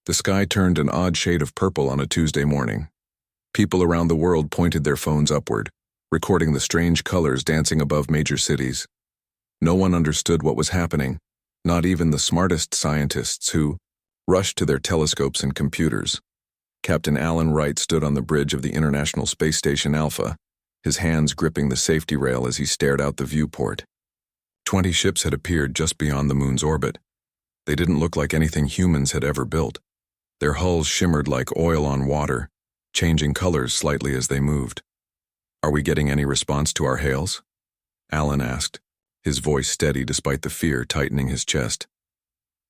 The sky turned an odd shade of purple on a Tuesday morning. People around the world pointed their phones upward, recording the strange colors dancing above major cities. No one understood what was happening, not even the smartest scientists who rushed to their telescopes and computers. Captain Alan Wright stood on the bridge of the International Space Station Alpha, his hands gripping the safety rail as he stared out the viewport. 20 ships had appeared just beyond the moon's orbit. They didn't look like anything humans had ever built. Their hulls shimmered like oil on water, changing colors slightly as they moved. "Are we getting any response to our hails?" Alan asked, his voice steady despite the fear tightening his chest.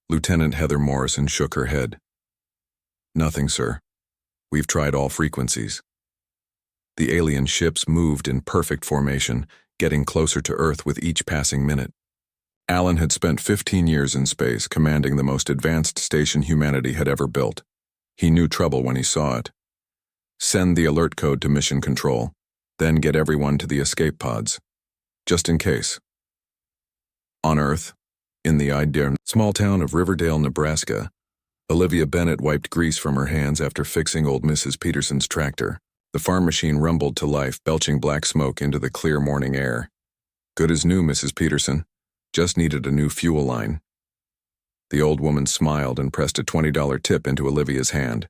Lieutenant Heather Morrison shook her head. "Nothing, sir. We've tried all frequencies." The alien ships moved in perfect formation, getting closer to Earth with each passing minute. Alan had spent 15 years in space, commanding the most advanced station humanity had ever built. He knew trouble when he saw it. "Send the alert code to mission control, then get everyone to the escape pods, just in case." On Earth, in the ideal small town of Riverdale, Nebraska, Olivia Bennett wiped grease from her hands after fixing old Mrs. Peterson's tractor. The farm machine rumbled to life, belching black smoke into the clear morning air. "Good as new, Mrs. Peterson. Just needed a new fuel line." The old woman smiled and pressed a $20 tip into Olivia's hand.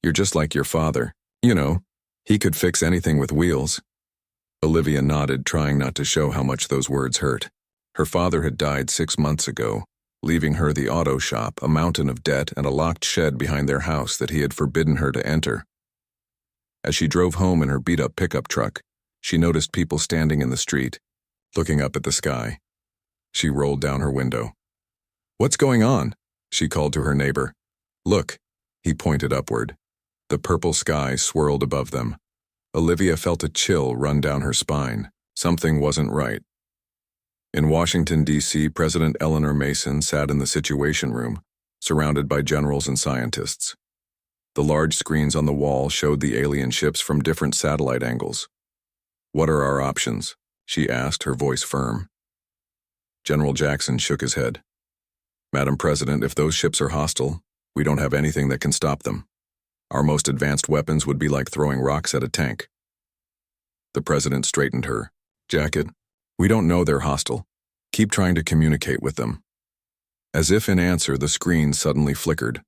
"You're just like your father. You know, he could fix anything with wheels." Olivia nodded, trying not to show how much those words hurt. Her father had died 6 months ago, leaving her the auto shop, a mountain of debt, and a locked shed behind their house that he had forbidden her to enter. As she drove home in her beat-up pickup truck, she noticed people standing in the street, looking up at the sky. She rolled down her window. "What's going on?" she called to her neighbor. "Look," he pointed upward. The purple sky swirled above them. Olivia felt a chill run down her spine. Something wasn't right. In Washington, D.C., President Eleanor Mason sat in the Situation Room, surrounded by generals and scientists. The large screens on the wall showed the alien ships from different satellite angles. "What are our options?" she asked, her voice firm. General Jackson shook his head. "Madam President, if those ships are hostile, we don't have anything that can stop them. Our most advanced weapons would be like throwing rocks at a tank." The president straightened her. "Jacket, we don't know they're hostile. Keep trying to communicate with them." As if in answer, the screen suddenly flickered.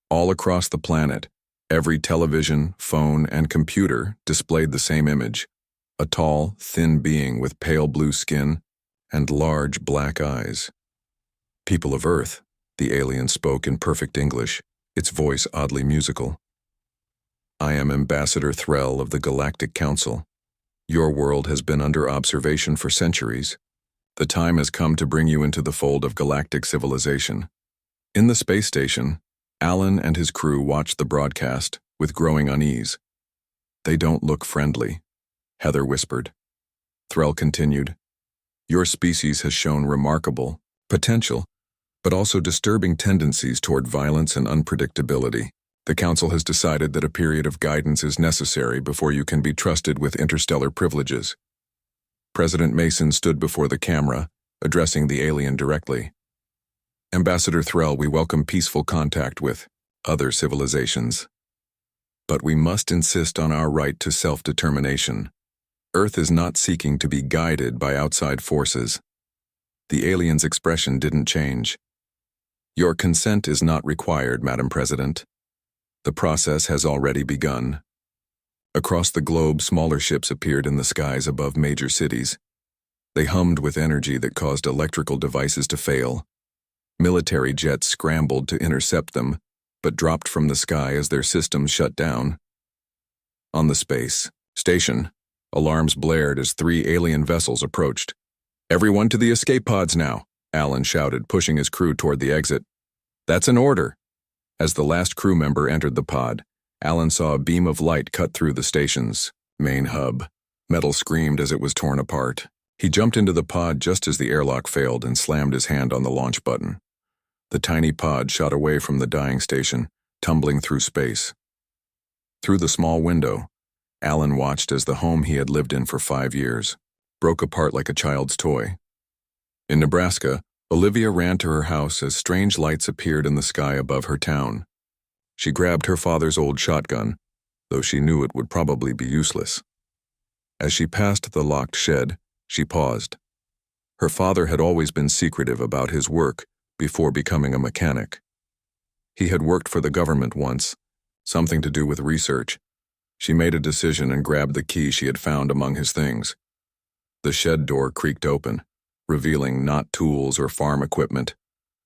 All across the planet, every television, phone, and computer displayed the same image: a tall, thin being with pale blue skin and large black eyes. "People of Earth," the alien spoke in perfect English, its voice oddly musical. "I am Ambassador Threll of the Galactic Council. Your world has been under observation for centuries. The time has come to bring you into the fold of galactic civilization." In the space station, Alan and his crew watched the broadcast with growing unease. "They don't look friendly," Heather whispered. Threll continued, "Your species has shown remarkable potential, but also disturbing tendencies toward violence and unpredictability. The Council has decided that a period of guidance is necessary before you can be trusted with interstellar privileges." President Mason stood before the camera, addressing the alien directly. "Ambassador Threll, we welcome peaceful contact with other civilizations. But we must insist on our right to self-determination. Earth is not seeking to be guided by outside forces." The alien's expression didn't change. "Your consent is not required, Madam President. The process has already begun." Across the globe, smaller ships appeared in the skies above major cities. They hummed with energy that caused electrical devices to fail. Military jets scrambled to intercept them, but dropped from the sky as their systems shut down. On the space station, alarms blared as 3 alien vessels approached. "Everyone to the escape pods now," Alan shouted, pushing his crew toward the exit. "That's an order." As the last crew member entered the pod, Alan saw a beam of light cut through the station's main hub. Metal screamed as it was torn apart. He jumped into the pod just as the airlock failed and slammed his hand on the launch button. The tiny pod shot away from the dying station, tumbling through space. Through the small window, Alan watched as the home he had lived in for 5 years broke apart like a child's toy. In Nebraska, Olivia ran to her house as strange lights appeared in the sky above her town. She grabbed her father's old shotgun, though she knew it would probably be useless. As she passed the locked shed, she paused. Her father had always been secretive about his work before becoming a mechanic. He had worked for the government once, something to do with research. She made a decision and grabbed the key she had found among his things. The shed door creaked open, revealing not tools or farm equipment,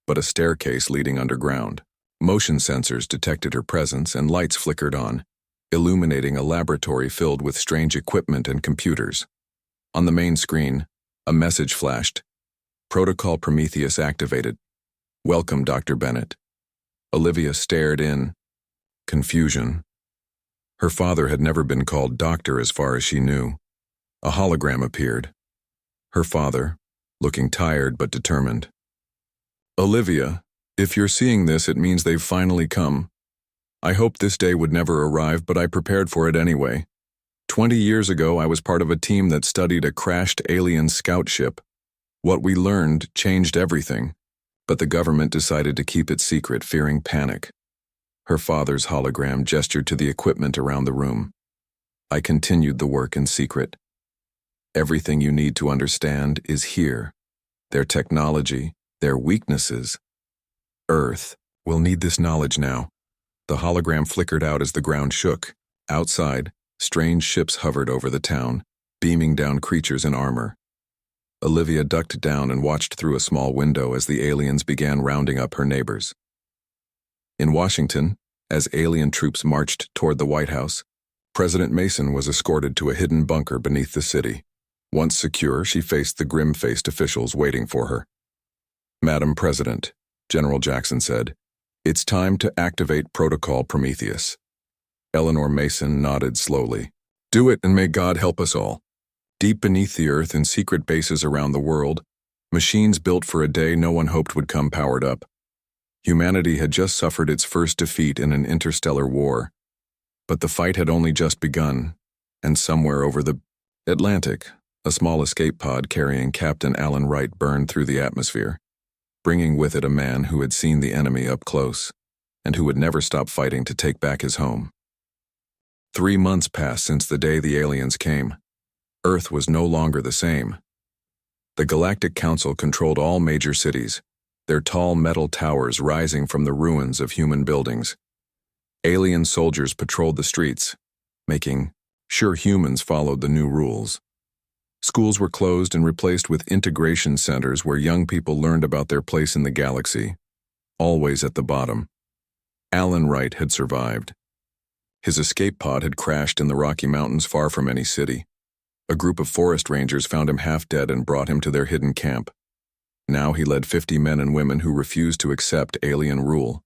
but a staircase leading underground. Motion sensors detected her presence and lights flickered on, illuminating a laboratory filled with strange equipment and computers. On the main screen, a message flashed. Protocol Prometheus activated. Welcome, Dr. Bennett. Olivia stared in confusion. Her father had never been called doctor as far as she knew. A hologram appeared. Her father, looking tired but determined. Olivia, if you're seeing this, it means they've finally come. I hoped this day would never arrive, but I prepared for it anyway. 20 years ago, I was part of a team that studied a crashed alien scout ship. What we learned changed everything, but the government decided to keep it secret, fearing panic. Her father's hologram gestured to the equipment around the room. I continued the work in secret. Everything you need to understand is here. Their technology, their weaknesses. Earth will need this knowledge now. The hologram flickered out as the ground shook. Outside, strange ships hovered over the town, beaming down creatures in armor. Olivia ducked down and watched through a small window as the aliens began rounding up her neighbors. In Washington, as alien troops marched toward the White House, President Mason was escorted to a hidden bunker beneath the city. Once secure, she faced the grim-faced officials waiting for her. Madam President, General Jackson said, it's time to activate Protocol Prometheus. Eleanor Mason nodded slowly. Do it and may God help us all. Deep beneath the earth in secret bases around the world, machines built for a day no one hoped would come powered up. Humanity had just suffered its first defeat in an interstellar war. But the fight had only just begun, and somewhere over the Atlantic, a small escape pod carrying Captain Alan Wright burned through the atmosphere, bringing with it a man who had seen the enemy up close, and who would never stop fighting to take back his home. 3 months passed since the day the aliens came. Earth was no longer the same. The Galactic Council controlled all major cities, their tall metal towers rising from the ruins of human buildings. Alien soldiers patrolled the streets, making sure humans followed the new rules. Schools were closed and replaced with integration centers where young people learned about their place in the galaxy, always at the bottom. Alan Wright had survived. His escape pod had crashed in the Rocky Mountains far from any city. A group of forest rangers found him half dead and brought him to their hidden camp. Now he led 50 men and women who refused to accept alien rule.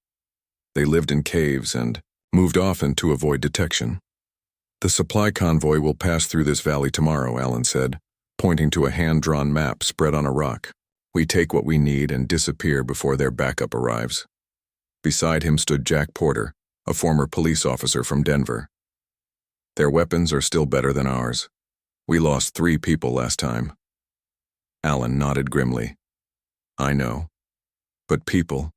They lived in caves and moved often to avoid detection. The supply convoy will pass through this valley tomorrow, Alan said, pointing to a hand-drawn map spread on a rock. We take what we need and disappear before their backup arrives. Beside him stood Jack Porter, a former police officer from Denver. Their weapons are still better than ours. We lost 3 people last time. Alan nodded grimly. I know. But people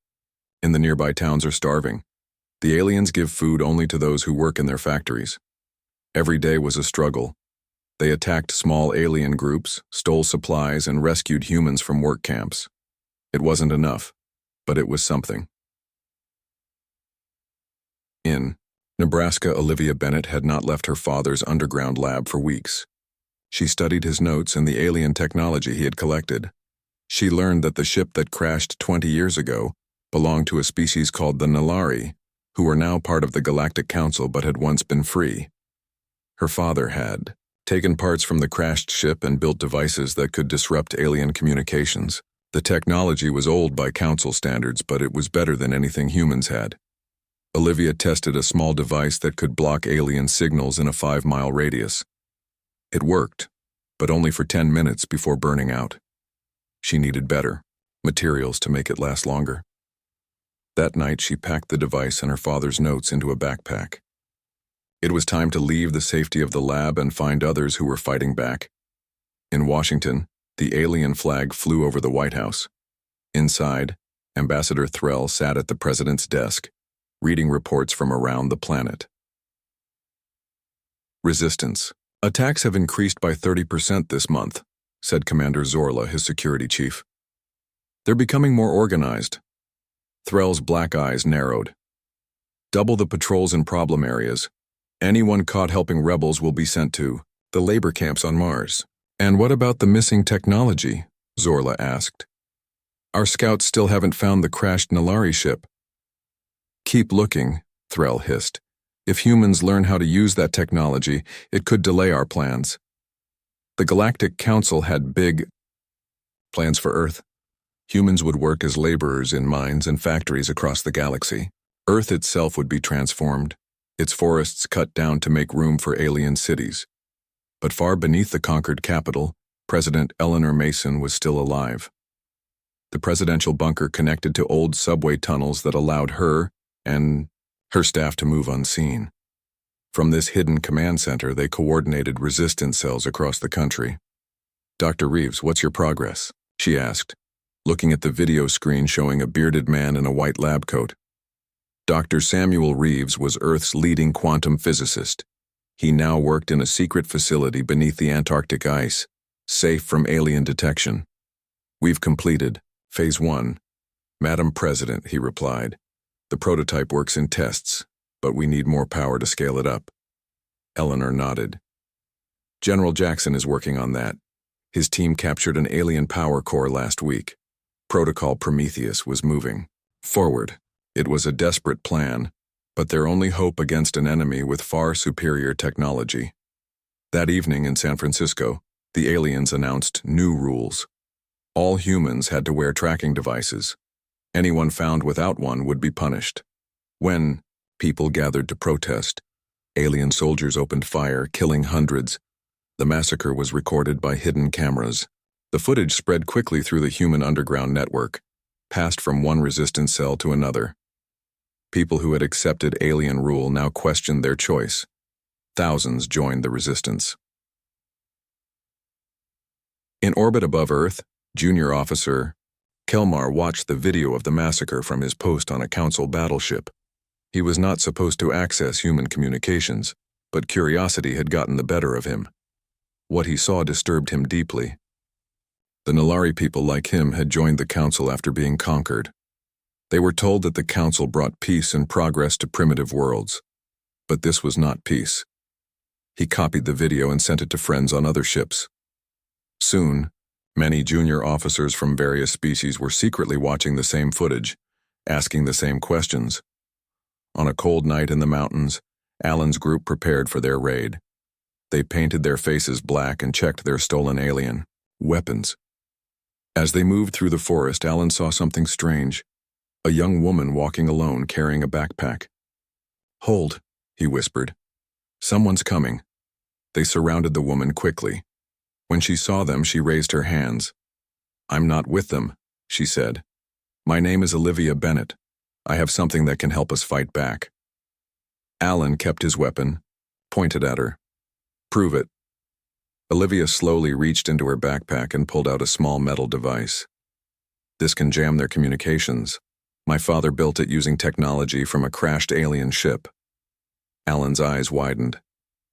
in the nearby towns are starving. The aliens give food only to those who work in their factories. Every day was a struggle. They attacked small alien groups, stole supplies, and rescued humans from work camps. It wasn't enough, but it was something. In Nebraska, Olivia Bennett had not left her father's underground lab for weeks. She studied his notes and the alien technology he had collected. She learned that the ship that crashed 20 years ago belonged to a species called the Nalari, who were now part of the Galactic Council but had once been free. Her father had taken parts from the crashed ship and built devices that could disrupt alien communications. The technology was old by Council standards, but it was better than anything humans had. Olivia tested a small device that could block alien signals in a 5-mile radius. It worked, but only for 10 minutes before burning out. She needed better materials to make it last longer. That night, she packed the device and her father's notes into a backpack. It was time to leave the safety of the lab and find others who were fighting back. In Washington, the alien flag flew over the White House. Inside, Ambassador Threll sat at the president's desk. reading reports from around the planet. Resistance. Attacks have increased by 30% this month, said Commander Zorla, his security chief. They're becoming more organized. Threll's black eyes narrowed. Double the patrols in problem areas. Anyone caught helping rebels will be sent to the labor camps on Mars. And what about the missing technology? Zorla asked. Our scouts still haven't found the crashed Nalari ship. Keep looking, Threll hissed. If humans learn how to use that technology, it could delay our plans. The Galactic Council had big plans for Earth. Humans would work as laborers in mines and factories across the galaxy. Earth itself would be transformed, its forests cut down to make room for alien cities. But far beneath the conquered capital, President Eleanor Mason was still alive. The presidential bunker connected to old subway tunnels that allowed her and her staff to move unseen. From this hidden command center, they coordinated resistance cells across the country. Dr. Reeves, what's your progress? She asked, looking at the video screen showing a bearded man in a white lab coat. Dr. Samuel Reeves was Earth's leading quantum physicist. He now worked in a secret facility beneath the Antarctic ice, safe from alien detection. We've completed Phase 1. Madam President, he replied. The prototype works in tests, but we need more power to scale it up. Eleanor nodded. General Jackson is working on that. His team captured an alien power core last week. Protocol Prometheus was moving forward. It was a desperate plan, but their only hope against an enemy with far superior technology. That evening in San Francisco, the aliens announced new rules. All humans had to wear tracking devices. Anyone found without one would be punished. When people gathered to protest, alien soldiers opened fire, killing hundreds. The massacre was recorded by hidden cameras. The footage spread quickly through the human underground network, passed from one resistance cell to another. People who had accepted alien rule now questioned their choice. Thousands joined the resistance. In orbit above Earth, Junior Officer Kelmar watched the video of the massacre from his post on a Council battleship. He was not supposed to access human communications, but curiosity had gotten the better of him. What he saw disturbed him deeply. The Nalari people like him had joined the Council after being conquered. They were told that the Council brought peace and progress to primitive worlds. But this was not peace. He copied the video and sent it to friends on other ships. Soon, many junior officers from various species were secretly watching the same footage, asking the same questions. On a cold night in the mountains, Alan's group prepared for their raid. They painted their faces black and checked their stolen alien weapons. As they moved through the forest, Alan saw something strange. A young woman walking alone carrying a backpack. "Hold," he whispered. "Someone's coming." They surrounded the woman quickly. When she saw them, she raised her hands. "I'm not with them," she said. "My name is Olivia Bennett. I have something that can help us fight back." Alan kept his weapon, pointed at her. "Prove it." Olivia slowly reached into her backpack and pulled out a small metal device. "This can jam their communications. My father built it using technology from a crashed alien ship." Alan's eyes widened.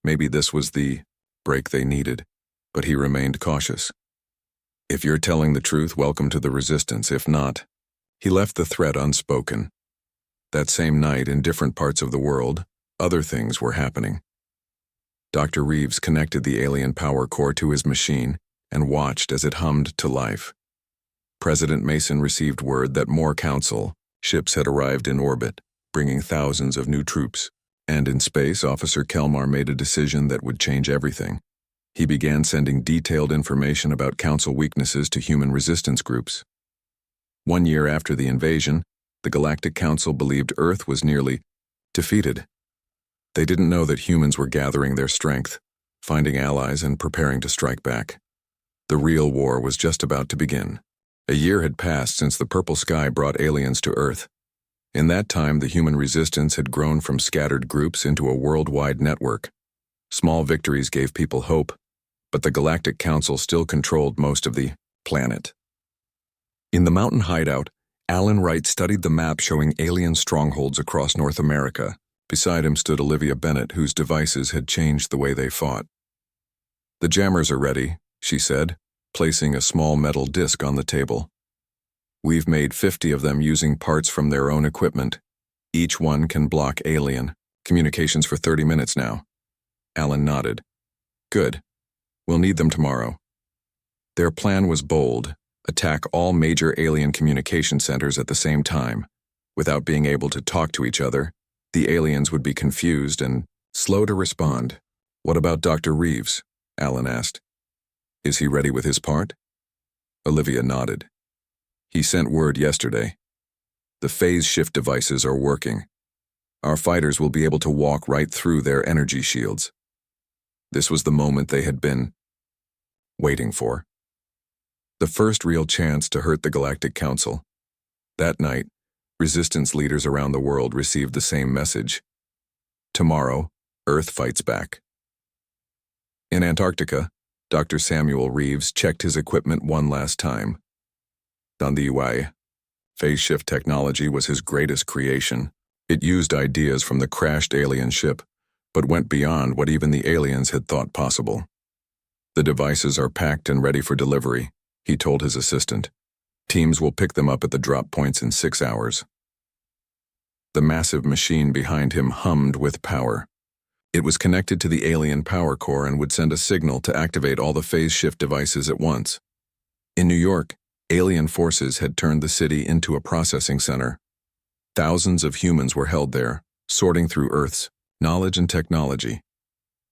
Maybe this was the break they needed, but he remained cautious. "If you're telling the truth, welcome to the resistance. If not..." He left the threat unspoken. That same night, in different parts of the world, other things were happening. Dr. Reeves connected the alien power core to his machine and watched as it hummed to life. President Mason received word that more Council ships had arrived in orbit, bringing thousands of new troops. And in space, Officer Kelmar made a decision that would change everything. He began sending detailed information about Council weaknesses to human resistance groups. 1 year after the invasion, the Galactic Council believed Earth was nearly defeated. They didn't know that humans were gathering their strength, finding allies and preparing to strike back. The real war was just about to begin. A year had passed since the purple sky brought aliens to Earth. In that time, the human resistance had grown from scattered groups into a worldwide network. Small victories gave people hope, but the Galactic Council still controlled most of the planet. In the mountain hideout, Alan Wright studied the map showing alien strongholds across North America. Beside him stood Olivia Bennett, whose devices had changed the way they fought. "The jammers are ready," she said, placing a small metal disc on the table. "We've made 50 of them using parts from their own equipment. Each one can block alien communications for 30 minutes now." Alan nodded. "Good. We'll need them tomorrow." Their plan was bold: attack all major alien communication centers at the same time. Without being able to talk to each other, the aliens would be confused and slow to respond. "What about Dr. Reeves?" Alan asked. "Is he ready with his part?" Olivia nodded. "He sent word yesterday. The phase shift devices are working. Our fighters will be able to walk right through their energy shields." This was the moment they had been waiting for. The first real chance to hurt the Galactic Council. That night, resistance leaders around the world received the same message. Tomorrow, Earth fights back. In Antarctica, Dr. Samuel Reeves checked his equipment one last time. On the HFY, phase shift technology was his greatest creation. It used ideas from the crashed alien ship, but went beyond what even the aliens had thought possible. "The devices are packed and ready for delivery," he told his assistant. "Teams will pick them up at the drop points in 6 hours." The massive machine behind him hummed with power. It was connected to the alien power core and would send a signal to activate all the phase shift devices at once. In New York, alien forces had turned the city into a processing center. Thousands of humans were held there, sorting through Earth's knowledge and technology.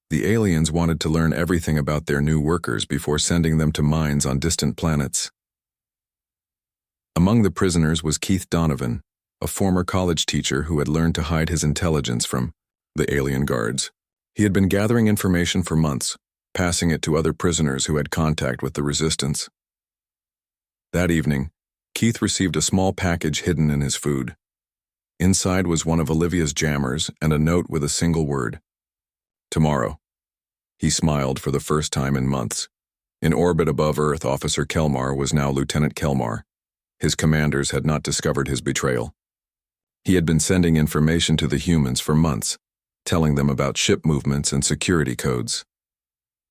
The aliens wanted to learn everything about their new workers before sending them to mines on distant planets. Among the prisoners was Keith Donovan, a former college teacher who had learned to hide his intelligence from the alien guards. He had been gathering information for months, passing it to other prisoners who had contact with the resistance. That evening, Keith received a small package hidden in his food. Inside was one of Olivia's jammers and a note with a single word: "Tomorrow." He smiled for the first time in months. In orbit above Earth, Officer Kelmar was now Lieutenant Kelmar. His commanders had not discovered his betrayal. He had been sending information to the humans for months, telling them about ship movements and security codes.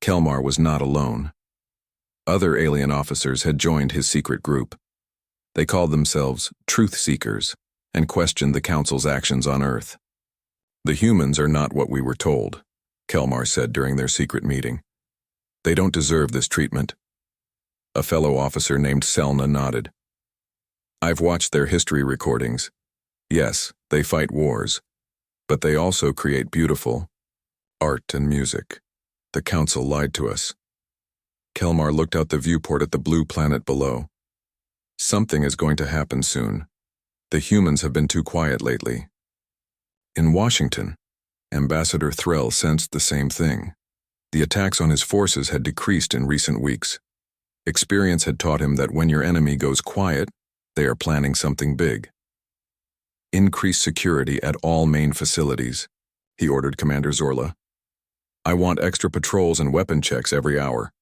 Kelmar was not alone. Other alien officers had joined his secret group. They called themselves Truth Seekers and questioned the Council's actions on Earth. "The humans are not what we were told," Kelmar said during their secret meeting. "They don't deserve this treatment." A fellow officer named Selna nodded. "I've watched their history recordings. Yes, they fight wars, but they also create beautiful art and music. The Council lied to us." Kelmar looked out the viewport at the blue planet below. "Something is going to happen soon. The humans have been too quiet lately." In Washington, Ambassador Threll sensed the same thing. The attacks on his forces had decreased in recent weeks. Experience had taught him that when your enemy goes quiet, they are planning something big. "Increase security at all main facilities," he ordered Commander Zorla. "I want extra patrols and weapon checks every hour."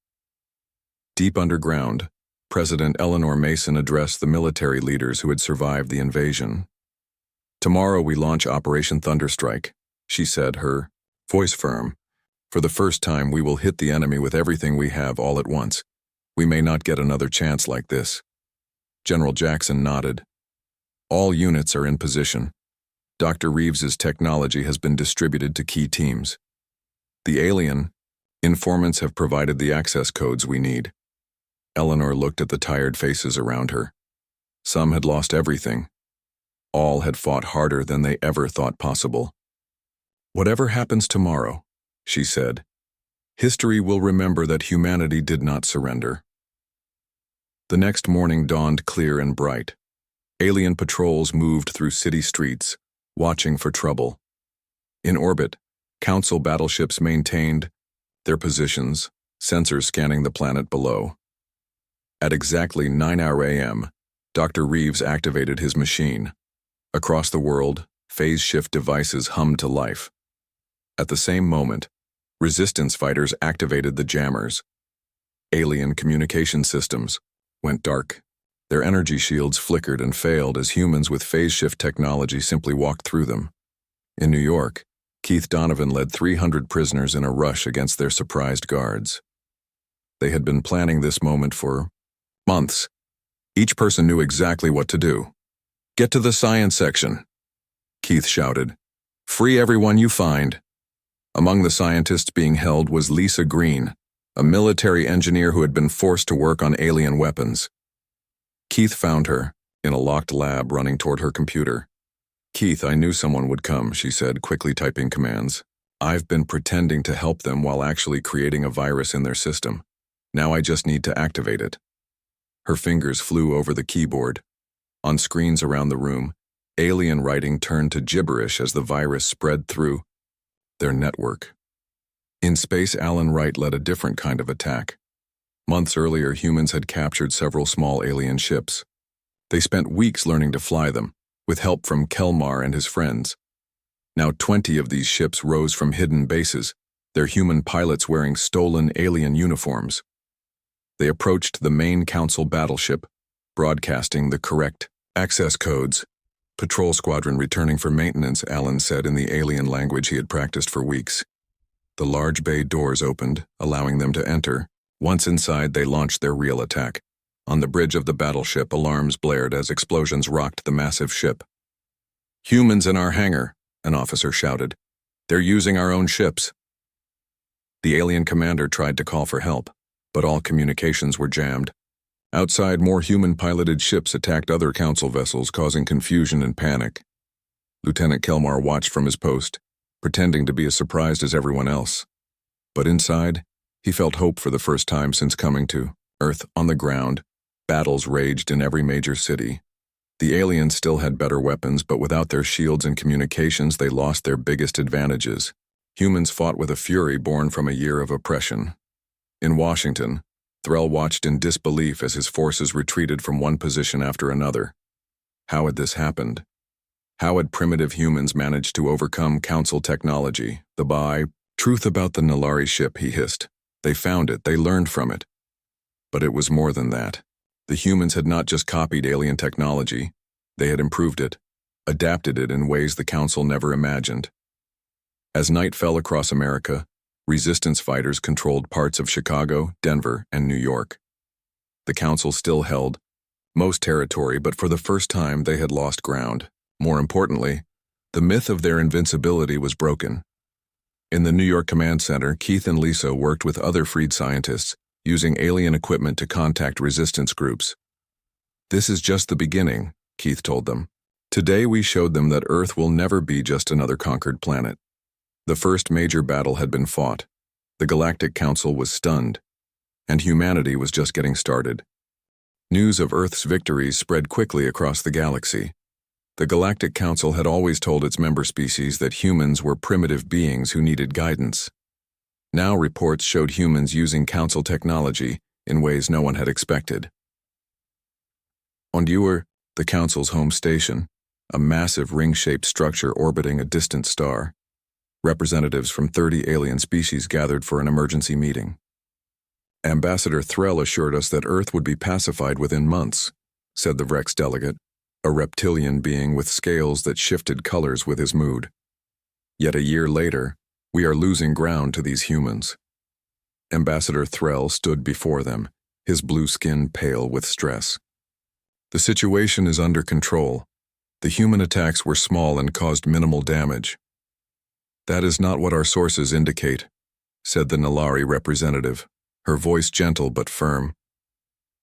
Deep underground, President Eleanor Mason addressed the military leaders who had survived the invasion. "Tomorrow we launch Operation Thunderstrike," she said, her voice firm. "For the first time, we will hit the enemy with everything we have all at once. We may not get another chance like this." General Jackson nodded. "All units are in position. Dr. Reeves's technology has been distributed to key teams. The alien informants have provided the access codes we need." Eleanor looked at the tired faces around her. Some had lost everything. All had fought harder than they ever thought possible. "Whatever happens tomorrow," she said, "history will remember that humanity did not surrender." The next morning dawned clear and bright. Alien patrols moved through city streets, watching for trouble. In orbit, Council battleships maintained their positions, sensors scanning the planet below. At exactly 9 a.m., Dr. Reeves activated his machine. Across the world, phase shift devices hummed to life. At the same moment, resistance fighters activated the jammers. Alien communication systems went dark. Their energy shields flickered and failed as humans with phase shift technology simply walked through them. In New York, Keith Donovan led 300 prisoners in a rush against their surprised guards. They had been planning this moment for months. Each person knew exactly what to do. "Get to the science section," Keith shouted. "Free everyone you find." Among the scientists being held was Lisa Green, a military engineer who had been forced to work on alien weapons. Keith found her, in a locked lab running toward her computer. "Keith, I knew someone would come," she said, quickly typing commands. "I've been pretending to help them while actually creating a virus in their system. Now I just need to activate it." Her fingers flew over the keyboard. On screens around the room, alien writing turned to gibberish as the virus spread through their network. In space, Alan Wright led a different kind of attack. Months earlier, humans had captured several small alien ships. They spent weeks learning to fly them, with help from Kelmar and his friends. Now 20 of these ships rose from hidden bases, their human pilots wearing stolen alien uniforms. They approached the main Council battleship, broadcasting the correct access codes. "Patrol squadron returning for maintenance," Alan said in the alien language he had practiced for weeks. The large bay doors opened, allowing them to enter. Once inside, they launched their real attack. On the bridge of the battleship, alarms blared as explosions rocked the massive ship. "Humans in our hangar," an officer shouted. "They're using our own ships." The alien commander tried to call for help, but all communications were jammed. Outside, more human-piloted ships attacked other Council vessels, causing confusion and panic. Lieutenant Kelmar watched from his post, pretending to be as surprised as everyone else. But inside, he felt hope for the first time since coming to Earth. On the ground, battles raged in every major city. The aliens still had better weapons, but without their shields and communications, they lost their biggest advantages. Humans fought with a fury born from a year of oppression. In Washington, Threll watched in disbelief as his forces retreated from one position after another. How had this happened? How had primitive humans managed to overcome Council technology? Truth about the Nalari ship," he hissed. "They found it, they learned from it." But it was more than that. The humans had not just copied alien technology, they had improved it, adapted it in ways the Council never imagined. As night fell across America, resistance fighters controlled parts of Chicago, Denver, and New York. The Council still held most territory, but for the first time they had lost ground. More importantly, the myth of their invincibility was broken. In the New York Command Center, Keith and Lisa worked with other freed scientists, using alien equipment to contact resistance groups. "This is just the beginning," Keith told them. "Today we showed them that Earth will never be just another conquered planet." The first major battle had been fought. The Galactic Council was stunned, and humanity was just getting started. News of Earth's victories spread quickly across the galaxy. The Galactic Council had always told its member species that humans were primitive beings who needed guidance. Now reports showed humans using Council technology in ways no one had expected. On Dewar, the Council's home station, a massive ring-shaped structure orbiting a distant star, representatives from 30 alien species gathered for an emergency meeting. "Ambassador Threll assured us that Earth would be pacified within months," said the Vrex delegate, a reptilian being with scales that shifted colors with his mood. "Yet a year later, we are losing ground to these humans." Ambassador Threll stood before them, his blue skin pale with stress. "The situation is under control. The human attacks were small and caused minimal damage." "That is not what our sources indicate," said the Nalari representative, her voice gentle but firm.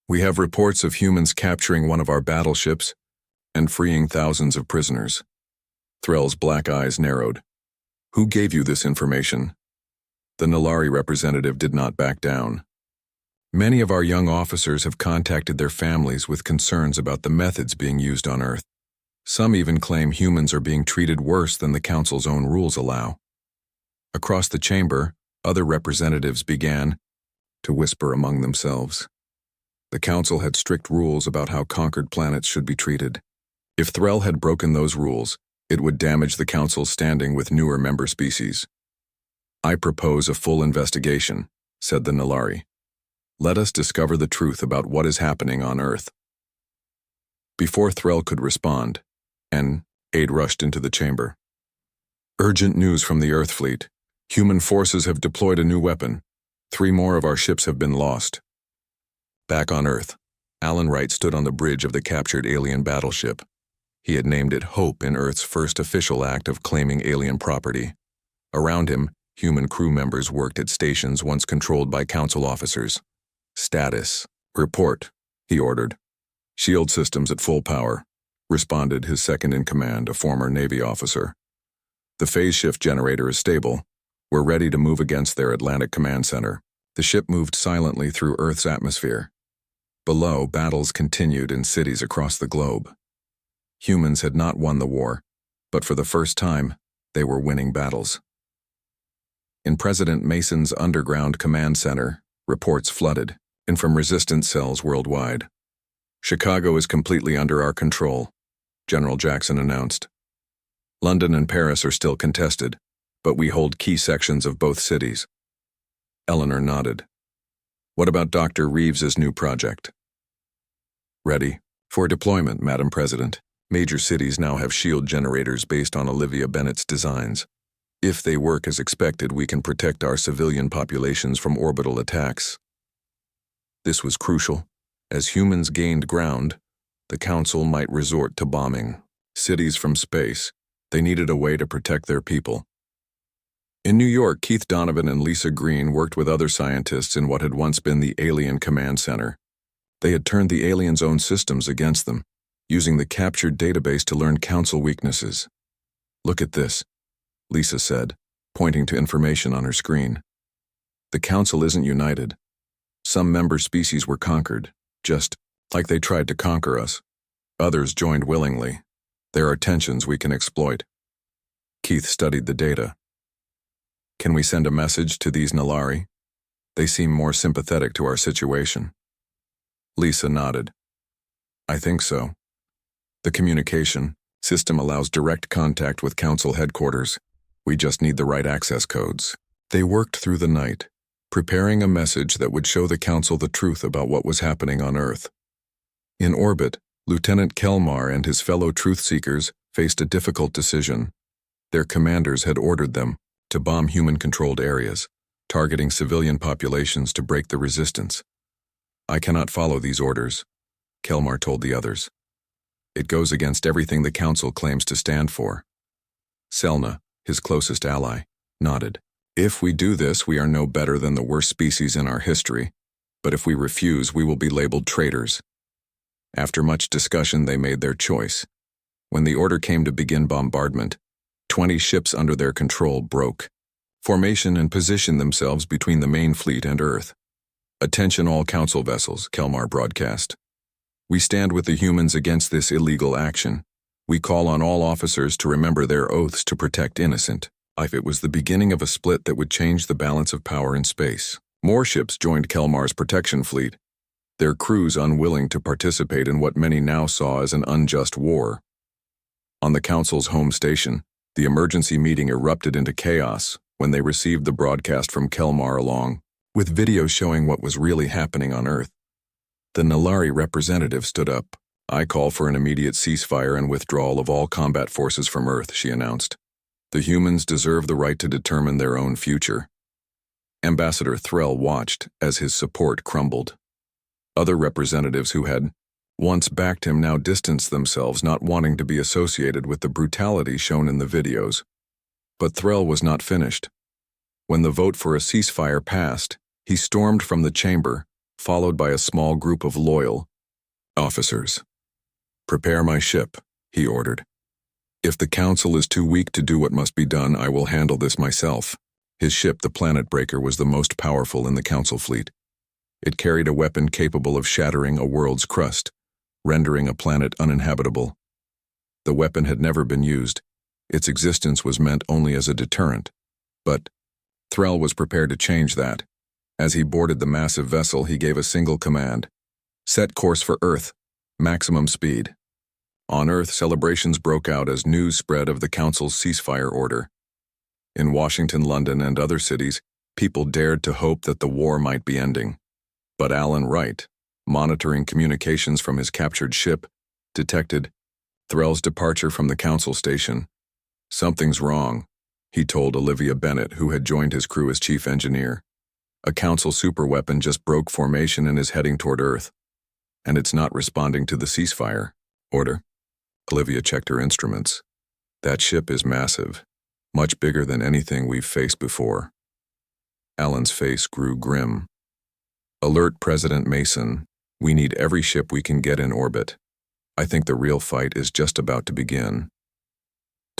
"We have reports of humans capturing one of our battleships and freeing thousands of prisoners." Threll's black eyes narrowed. "Who gave you this information?" The Nalari representative did not back down. "Many of our young officers have contacted their families with concerns about the methods being used on Earth. Some even claim humans are being treated worse than the Council's own rules allow." Across the chamber, other representatives began to whisper among themselves. The Council had strict rules about how conquered planets should be treated. If Threll had broken those rules, it would damage the Council's standing with newer member species. "I propose a full investigation," said the Nalari. "Let us discover the truth about what is happening on Earth." Before Threll could respond, an aide rushed into the chamber. Urgent news from the Earth fleet. Human forces have deployed a new weapon. 3 more of our ships have been lost. Back on Earth, Alan Wright stood on the bridge of the captured alien battleship. He had named it Hope in Earth's first official act of claiming alien property. Around him, human crew members worked at stations once controlled by Council officers. Status. Report, he ordered. Shield systems at full power, responded his second-in-command, a former Navy officer. The phase shift generator is stable. We're ready to move against their Atlantic command center. The ship moved silently through Earth's atmosphere. Below, battles continued in cities across the globe. Humans had not won the war, but for the first time, they were winning battles. In President Mason's underground command center, reports flooded in from resistance cells worldwide. Chicago is completely under our control, General Jackson announced. London and Paris are still contested, but we hold key sections of both cities. Eleanor nodded. What about Dr. Reeves's new project? Ready for deployment, Madam President. Major cities now have shield generators based on Olivia Bennett's designs. If they work as expected, we can protect our civilian populations from orbital attacks. This was crucial. As humans gained ground, the Council might resort to bombing cities from space. They needed a way to protect their people. In New York, Keith Donovan and Lisa Green worked with other scientists in what had once been the Alien Command Center. They had turned the aliens' own systems against them, using the captured database to learn Council weaknesses. Look at this, Lisa said, pointing to information on her screen. The Council isn't united. Some member species were conquered, just like they tried to conquer us. Others joined willingly. There are tensions we can exploit. Keith studied the data. Can we send a message to these Nalari? They seem more sympathetic to our situation. Lisa nodded. I think so. The communication system allows direct contact with Council headquarters. We just need the right access codes. They worked through the night, preparing a message that would show the Council the truth about what was happening on Earth. In orbit, Lieutenant Kelmar and his fellow truth-seekers faced a difficult decision. Their commanders had ordered them to bomb human-controlled areas, targeting civilian populations to break the resistance. I cannot follow these orders, Kelmar told the others. It goes against everything the Council claims to stand for. Selna, his closest ally, nodded. If we do this, we are no better than the worst species in our history, but if we refuse, we will be labeled traitors. After much discussion, they made their choice. When the order came to begin bombardment, 20 ships under their control broke formation and positioned themselves between the main fleet and Earth. Attention all Council vessels, Kelmar broadcast. We stand with the humans against this illegal action. We call on all officers to remember their oaths to protect innocent. If it was the beginning of a split that would change the balance of power in space. More ships joined Kelmar's protection fleet, their crews unwilling to participate in what many now saw as an unjust war. On the Council's home station, the emergency meeting erupted into chaos when they received the broadcast from Kelmar along with videos showing what was really happening on Earth. The Nalari representative stood up. I call for an immediate ceasefire and withdrawal of all combat forces from Earth, she announced. The humans deserve the right to determine their own future. Ambassador Threll watched as his support crumbled. Other representatives who had once backed him now distanced themselves, not wanting to be associated with the brutality shown in the videos. But Threll was not finished. When the vote for a ceasefire passed, he stormed from the chamber, followed by a small group of loyal officers. Prepare my ship, he ordered. If the Council is too weak to do what must be done, I will handle this myself. His ship, the Planet Breaker, was the most powerful in the Council fleet. It carried a weapon capable of shattering a world's crust, rendering a planet uninhabitable. The weapon had never been used. Its existence was meant only as a deterrent. But Threll was prepared to change that. As he boarded the massive vessel, he gave a single command. Set course for Earth. Maximum speed. On Earth, celebrations broke out as news spread of the Council's ceasefire order. In Washington, London, and other cities, people dared to hope that the war might be ending. But Alan Wright, monitoring communications from his captured ship, detected Threll's departure from the council station. "Something's wrong," he told Olivia Bennett, who had joined his crew as chief engineer. "A council superweapon just broke formation and is heading toward Earth. And it's not responding to the ceasefire order." Olivia checked her instruments. "That ship is massive, much bigger than anything we've faced before." Alan's face grew grim. "Alert President Mason. We need every ship we can get in orbit. I think the real fight is just about to begin."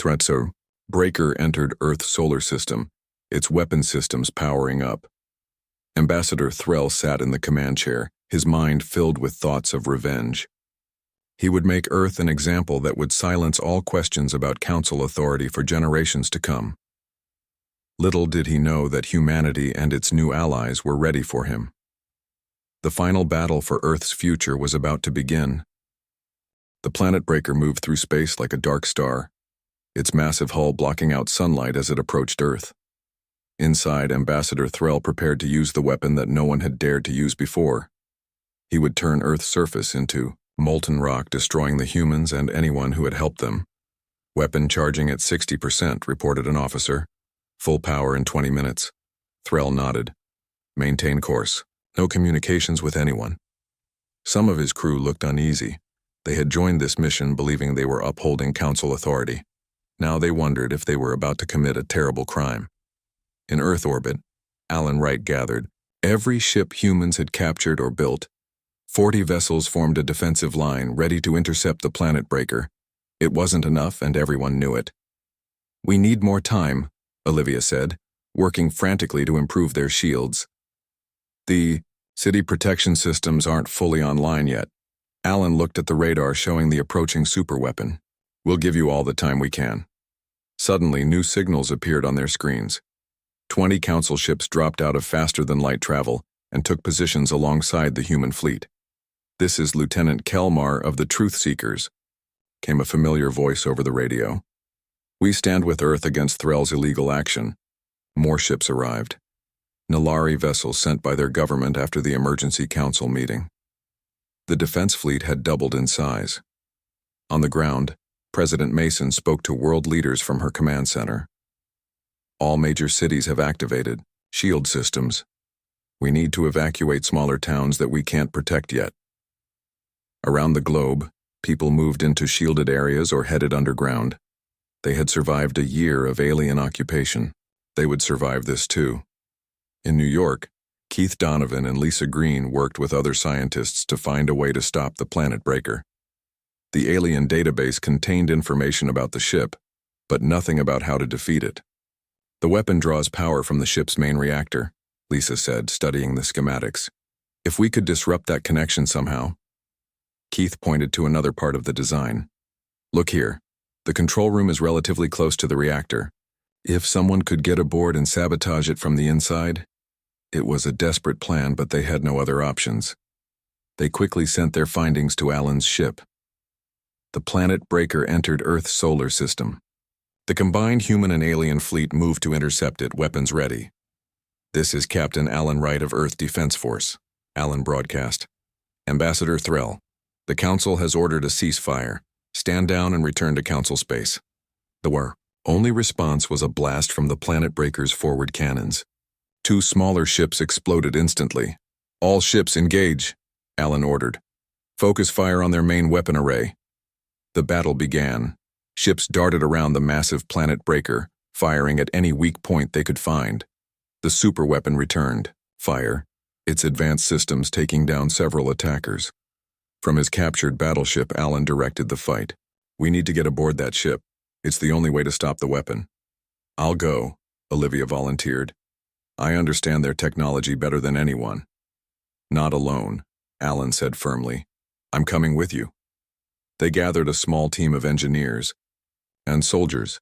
Trezor Breaker entered Earth's solar system, its weapon systems powering up. Ambassador Threll sat in the command chair, his mind filled with thoughts of revenge. He would make Earth an example that would silence all questions about council authority for generations to come. Little did he know that humanity and its new allies were ready for him. The final battle for Earth's future was about to begin. The planet breaker moved through space like a dark star, its massive hull blocking out sunlight as it approached Earth. Inside, Ambassador Threll prepared to use the weapon that no one had dared to use before. He would turn Earth's surface into molten rock, destroying the humans and anyone who had helped them. "Weapon charging at 60%, reported an officer. "Full power in 20 minutes. Threll nodded. "Maintain course. No communications with anyone." Some of his crew looked uneasy. They had joined this mission believing they were upholding council authority. Now they wondered if they were about to commit a terrible crime. In Earth orbit, Alan Wright gathered every ship humans had captured or built. 40 vessels formed a defensive line ready to intercept the planet breaker. It wasn't enough, and everyone knew it. "We need more time," Olivia said, working frantically to improve their shields. "The city protection systems aren't fully online yet." Alan looked at the radar showing the approaching superweapon. "We'll give you all the time we can." Suddenly, new signals appeared on their screens. 20 council ships dropped out of faster-than-light travel and took positions alongside the human fleet. "This is Lieutenant Kelmar of the Truth Seekers," came a familiar voice over the radio. "We stand with Earth against Threll's illegal action." More ships arrived. Nilari vessels sent by their government after the emergency council meeting. The defense fleet had doubled in size. On the ground, President Mason spoke to world leaders from her command center. "All major cities have activated shield systems. We need to evacuate smaller towns that we can't protect yet." Around the globe, people moved into shielded areas or headed underground. They had survived a year of alien occupation. They would survive this too. In New York, Keith Donovan and Lisa Green worked with other scientists to find a way to stop the planet breaker. The alien database contained information about the ship, but nothing about how to defeat it. "The weapon draws power from the ship's main reactor," Lisa said, studying the schematics. "If we could disrupt that connection somehow." Keith pointed to another part of the design. "Look here. The control room is relatively close to the reactor. If someone could get aboard and sabotage it from the inside..." It was a desperate plan, but they had no other options. They quickly sent their findings to Alan's ship. The planet breaker entered Earth's solar system. The combined human and alien fleet moved to intercept it, weapons ready. "This is Captain Alan Wright of Earth Defense Force," Alan broadcast. "Ambassador Threll, the Council has ordered a ceasefire. Stand down and return to Council space." The only response was a blast from the planet breaker's forward cannons. 2 smaller ships exploded instantly. "All ships engage," Alan ordered. "Focus fire on their main weapon array." The battle began. Ships darted around the massive planet breaker, firing at any weak point they could find. The superweapon returned fire, its advanced systems taking down several attackers. From his captured battleship, Alan directed the fight. "We need to get aboard that ship. It's the only way to stop the weapon." "I'll go," Olivia volunteered. "I understand their technology better than anyone." "Not alone," Alan said firmly. "I'm coming with you." They gathered a small team of engineers and soldiers.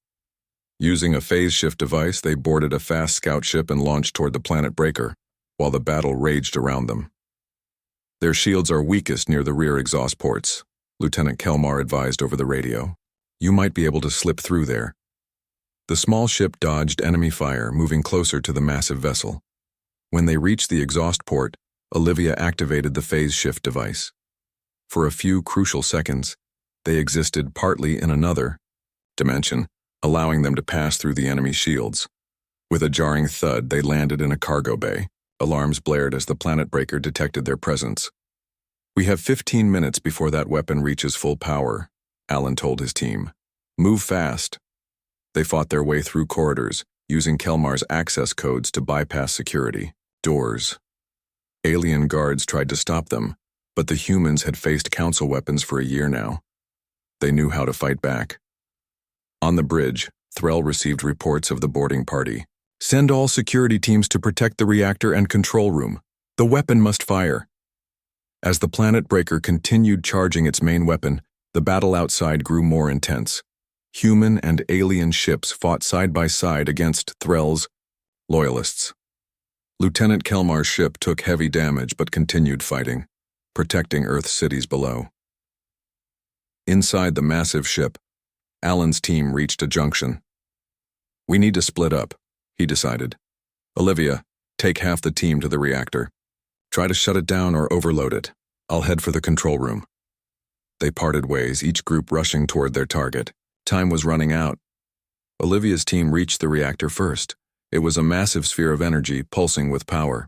Using a phase shift device, they boarded a fast scout ship and launched toward the planet breaker, while the battle raged around them. "Their shields are weakest near the rear exhaust ports," Lieutenant Kelmar advised over the radio. "You might be able to slip through there." The small ship dodged enemy fire, moving closer to the massive vessel. When they reached the exhaust port, Olivia activated the phase shift device. For a few crucial seconds, They existed partly in another dimension, allowing them to pass through the enemy's shields. With a jarring thud, they landed in a cargo bay. Alarms blared as the planet breaker detected their presence. "We have 15 minutes before that weapon reaches full power," Alan told his team. "Move fast." They fought their way through corridors, using Kelmar's access codes to bypass security doors. Alien guards tried to stop them, but the humans had faced council weapons for a year now. They knew how to fight back. On the bridge, Threll received reports of the boarding party. "Send all security teams to protect the reactor and control room. The weapon must fire." As the planet breaker continued charging its main weapon, the battle outside grew more intense. Human and alien ships fought side by side against Threll's loyalists. Lieutenant Kelmar's ship took heavy damage but continued fighting, protecting Earth's cities below. Inside the massive ship, Alan's team reached a junction. "We need to split up," he decided. "Olivia, take half the team to the reactor. Try to shut it down or overload it. I'll head for the control room." They parted ways, each group rushing toward their target. Time was running out. Olivia's team reached the reactor first. It was a massive sphere of energy, pulsing with power.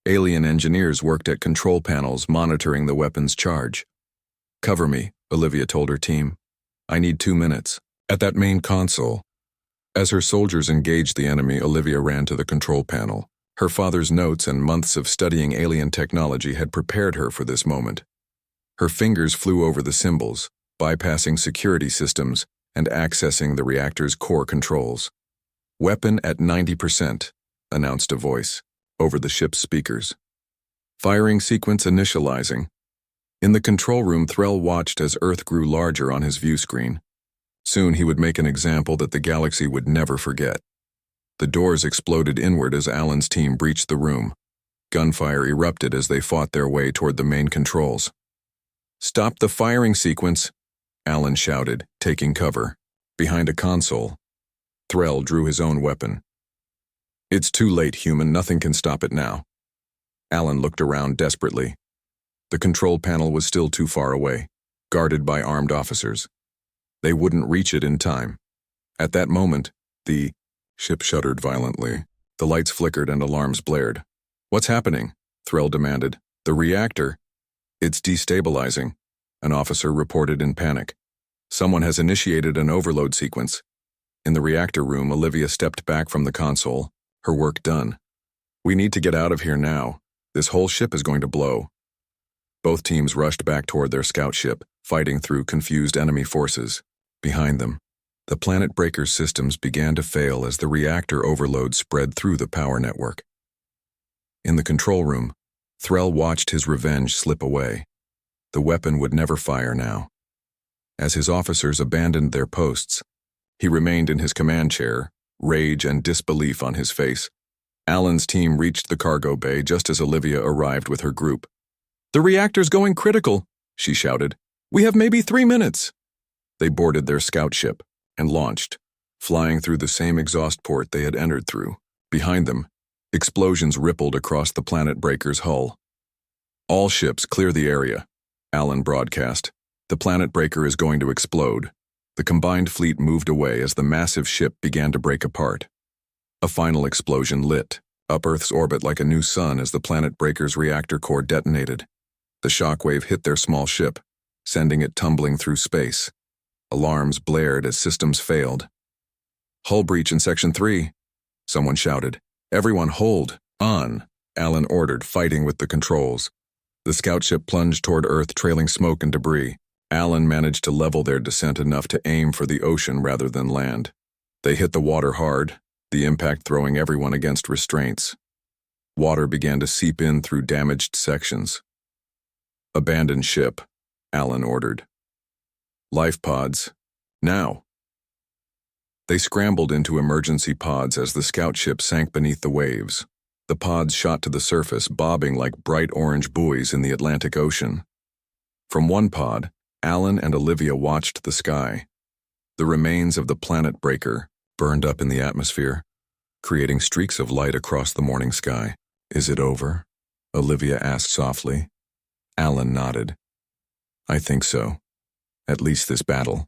Alien engineers worked at control panels, monitoring the weapon's charge. "Cover me," Olivia told her team. "I need 2 minutes." At that main console, as her soldiers engaged the enemy, Olivia ran to the control panel. Her father's notes and months of studying alien technology had prepared her for this moment. Her fingers flew over the symbols, bypassing security systems and accessing the reactor's core controls. "Weapon at 90%, announced a voice over the ship's speakers. "Firing sequence initializing." In the control room, Threll watched as Earth grew larger on his view screen. Soon he would make an example that the galaxy would never forget. The doors exploded inward as Alan's team breached the room. Gunfire erupted as they fought their way toward the main controls. "Stop the firing sequence," Alan shouted, taking cover. Behind a console, Threll drew his own weapon. "It's too late, human. Nothing can stop it now." Alan looked around desperately. The control panel was still too far away, guarded by armed officers. They wouldn't reach it in time. At that moment, the ship shuddered violently. The lights flickered and alarms blared. "What's happening?" Threll demanded. "The reactor." "It's destabilizing," an officer reported in panic. "Someone has initiated an overload sequence." In the reactor room, Olivia stepped back from the console, her work done. "We need to get out of here now. This whole ship is going to blow." Both teams rushed back toward their scout ship, fighting through confused enemy forces. Behind them, the planet breaker's systems began to fail as the reactor overload spread through the power network. In the control room, Threll watched his revenge slip away. The weapon would never fire now. As his officers abandoned their posts, he remained in his command chair, rage and disbelief on his face. Alan's team reached the cargo bay just as Olivia arrived with her group. "The reactor's going critical," she shouted. "We have maybe 3 minutes." They boarded their scout ship and launched, flying through the same exhaust port they had entered through. Behind them, explosions rippled across the planet breaker's hull. "All ships, clear the area," Alan broadcast. "The planet breaker is going to explode." The combined fleet moved away as the massive ship began to break apart. A final explosion lit up Earth's orbit like a new sun as the planet breaker's reactor core detonated. The shockwave hit their small ship, sending it tumbling through space. Alarms blared as systems failed. "Hull breach in Section 3, someone shouted. "Everyone hold on," Alan ordered, fighting with the controls. The scout ship plunged toward Earth, trailing smoke and debris. Alan managed to level their descent enough to aim for the ocean rather than land. They hit the water hard, the impact throwing everyone against restraints. Water began to seep in through damaged sections. "Abandon ship," Alan ordered. "Life pods, now." They scrambled into emergency pods as the scout ship sank beneath the waves. The pods shot to the surface, bobbing like bright orange buoys in the Atlantic Ocean. From one pod, Alan and Olivia watched the sky. The remains of the planet breaker burned up in the atmosphere, creating streaks of light across the morning sky. "Is it over?" Olivia asked softly. Alan nodded. "I think so." at least this battle.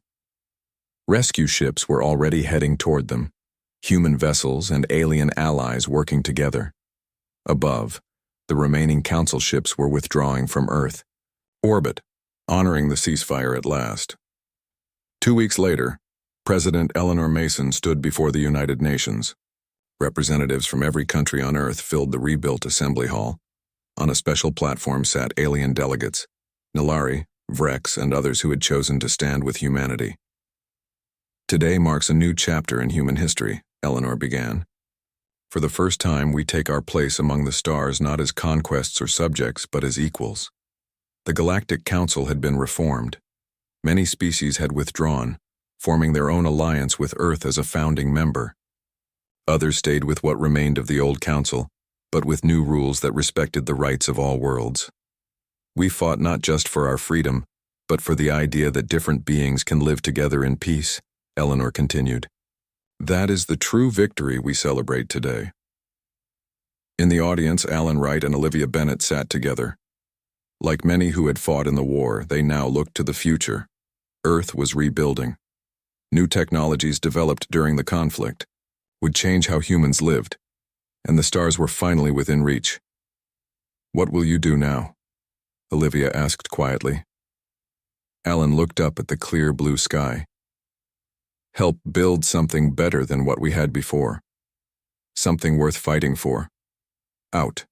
Rescue ships were already heading toward them, human vessels and alien allies working together. Above, the remaining Council ships were withdrawing from Earth orbit, honoring the ceasefire at last. 2 weeks later, President Eleanor Mason stood before the United Nations. Representatives from every country on Earth filled the rebuilt assembly hall. On a special platform sat alien delegates, Nilari, Vrex, and others who had chosen to stand with humanity. Today marks a new chapter in human history, Eleanor began. For the first time, we take our place among the stars not as conquests or subjects, but as equals. The Galactic Council had been reformed. Many species had withdrawn, forming their own alliance with Earth as a founding member. Others stayed with what remained of the old council, but with new rules that respected the rights of all worlds. We fought not just for our freedom, but for the idea that different beings can live together in peace, Eleanor continued. That is the true victory we celebrate today. In the audience, Alan Wright and Olivia Bennett sat together. Like many who had fought in the war, they now looked to the future. Earth was rebuilding. New technologies developed during the conflict would change how humans lived, and the stars were finally within reach. What will you do now? Olivia asked quietly. Alan looked up at the clear blue sky. Help build something better than what we had before. Something worth fighting for. Out.